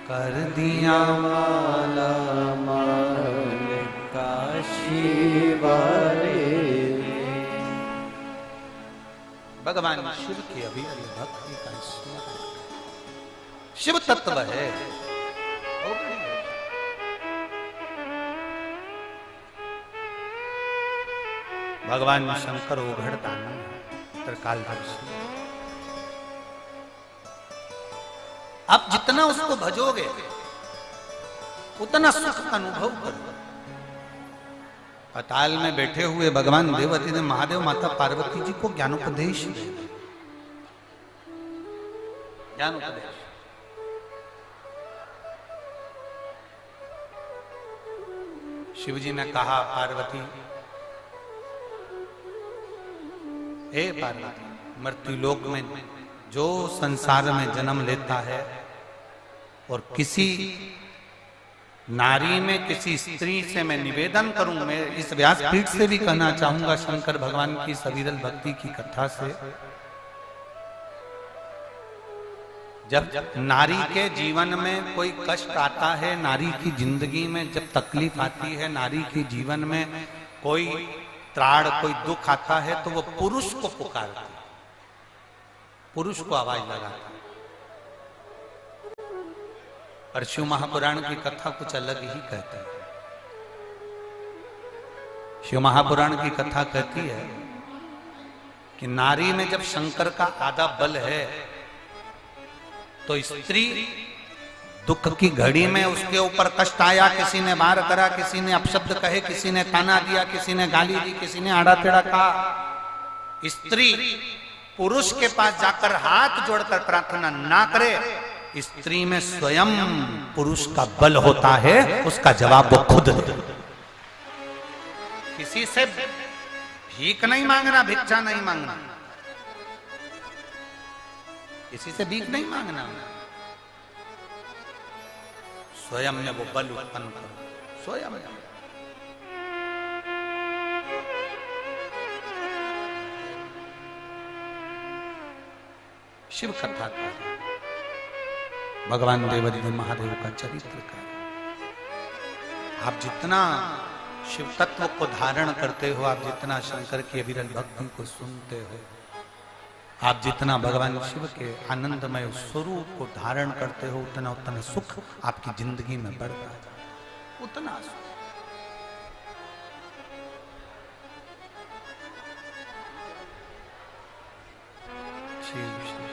कर दिया माला माल काशी वाले। भगवान शिव की अभिनव भक्ति का स्मरण, शिव तत्व है। भगवान शंकर उघड़ता त्रिकालदर्शी। आप जितना उसको भजोगे उतना सुख का अनुभव करोगे। पाताल में बैठे हुए भगवान देवती ने महादेव माता पार्वती जी को ज्ञानोपदेश दिया। ज्ञानोपदेश शिव जी ने कहा, पार्वती, हे पार्वती, मृत्यु लोक में जो संसार में जन्म लेता है और किसी नारी में, किसी स्त्री से मैं निवेदन करूं, मैं इस व्यासपीठ से भी कहना चाहूंगा, शंकर भगवान की सविरल भक्ति की कथा से, जब नारी के जीवन में कोई कष्ट आता है, नारी की जिंदगी में जब तकलीफ आती है, नारी के जीवन में कोई त्राण, कोई दुख आता है, तो वो पुरुष को पुकारती है, पुरुष को आवाज लगाती है। और शिव महापुराण की कथा कुछ अलग ही कहती है। शिव महापुराण की कथा कहती है कि नारी में जब शंकर का आधा बल है तो स्त्री दुख की घड़ी में उसके ऊपर कष्ट आया, किसी ने मार करा, किसी ने अपशब्द कहे, किसी ने ताना दिया, किसी ने गाली दी, किसी ने आड़ा टेढ़ा कहा, स्त्री पुरुष के पास जाकर हाथ जोड़कर प्रार्थना ना करे, स्त्री में स्वयं पुरुष का बल होता है, उसका जवाब वो खुद दे। किसी से भीख नहीं मांगना, भिक्षा नहीं मांगना, किसी से भीख नहीं मांगना, स्वयं में वो बल उत्पन्न करो, स्वयं में। शिव कथा का भगवान देवदेव महादेव का चरित्र का, आप जितना शिव तत्व को धारण करते हो, आप जितना शंकर की अविरल भक्ति को सुनते हो, आप जितना भगवान शिव के आनंदमय स्वरूप को धारण करते हो, उतना उतना सुख आपकी जिंदगी में बढ़ता है, उतना सुख। शिव शिव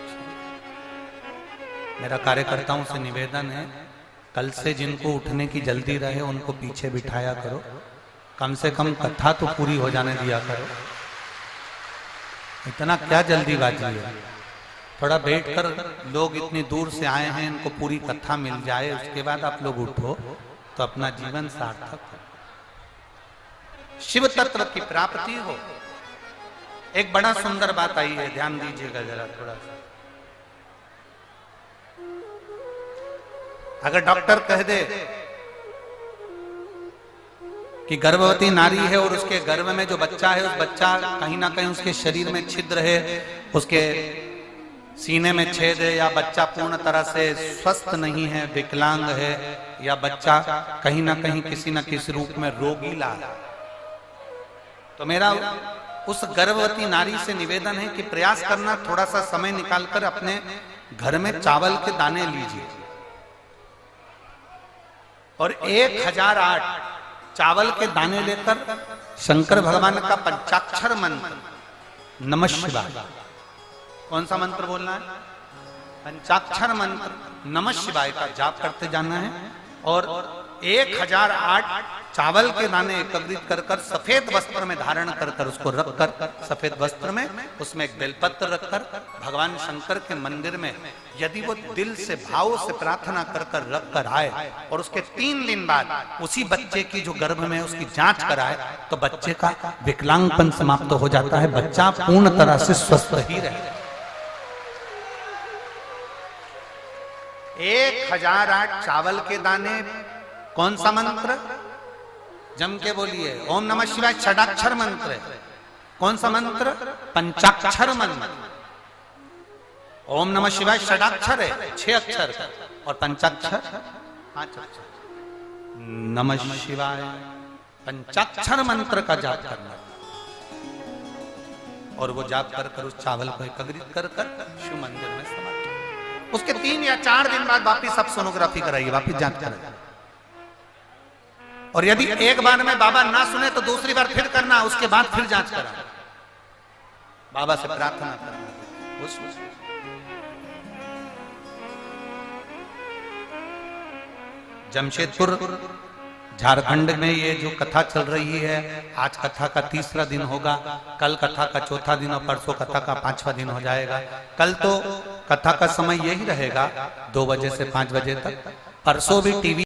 मेरा कार्यकर्ताओं से निवेदन है, कल से जिनको उठने की जल्दी रहे उनको पीछे बिठाया करो, कम से कम कथा तो पूरी हो जाने दिया करो। इतना क्या जल्दीबाजी है, थोड़ा बैठकर, लोग इतनी दूर से आए हैं, इनको पूरी कथा मिल जाए, उसके बाद आप लोग उठो तो अपना जीवन सार्थक हो, शिव तत्व की प्राप्ति हो। एक बड़ा सुंदर बात आई है, ध्यान दीजिएगा जरा थोड़ा सा। अगर डॉक्टर कह दे कि गर्भवती नारी है और उसके गर्भ में जो बच्चा है, उस बच्चा कहीं ना कहीं उसके शरीर में छिद्र है, उसके सीने में छेद है, या बच्चा पूर्ण तरह से स्वस्थ नहीं है, विकलांग है, या बच्चा कहीं ना कहीं किसी न किसी रूप में रोगीला है, तो मेरा उस गर्भवती नारी से निवेदन है कि प्रयास करना, थोड़ा सा समय निकालकर अपने घर में चावल के दाने लीजिए और 1008 चावल के दाने लेकर शंकर भगवान का पंचाक्षर मंत्र नमः शिवाय, कौन सा मंत्र बोलना है? पंचाक्षर मंत्र नमः शिवाय का जाप करते जाना है और 1008 चावल के दाने एकत्रित कर कर सफेद वस्त्र में धारण कर कर उसको रखकर, सफेद वस्त्र में उसमें एक बेलपत्र रखकर भगवान शंकर के मंदिर में यदि वो दिल से भाव से प्रार्थना कर कर रख कर आए और उसके 3 दिन बाद उसी बच्चे की जो गर्भ में उसकी जांच कराए तो बच्चे का विकलांगपन समाप्त हो जाता है, बच्चा पूर्ण तरह से स्वस्थ ही रहे। 1008 चावल के दाने, कौन सा मंत्र? जम के बोलिए, ओम नमः शिवाय षडाक्षर मंत्र है। कौन सा मंत्र? पंचाक्षर मंत्र। ओम नमः शिवाय षडाक्षर है, 6 अक्षर। और पंचाक्षर 5 अक्षर। नमः शिवाय पंचाक्षर मंत्र का जाप करना, और वो जाप कर कर उस चावल को एकत्रित कर कर शिव मंदिर में समर्पित। उसके 3 या 4 दिन बाद वापिस सब सोनोग्राफी कराइए, वापिस जांच कराइए। और यदि एक बार में बाबा ना सुने तो दूसरी बार फिर करना, उसके बाद फिर जांच कराना, बाबा से प्रार्थना करना। जमशेदपुर झारखंड में ये जो कथा चल रही है, आज कथा का 3रा दिन होगा, कल कथा का 4था दिन और परसों कथा का 5वां दिन हो जाएगा। कल तो कथा का समय यही रहेगा 2 बजे से 5 बजे तक। परसों भी टीवी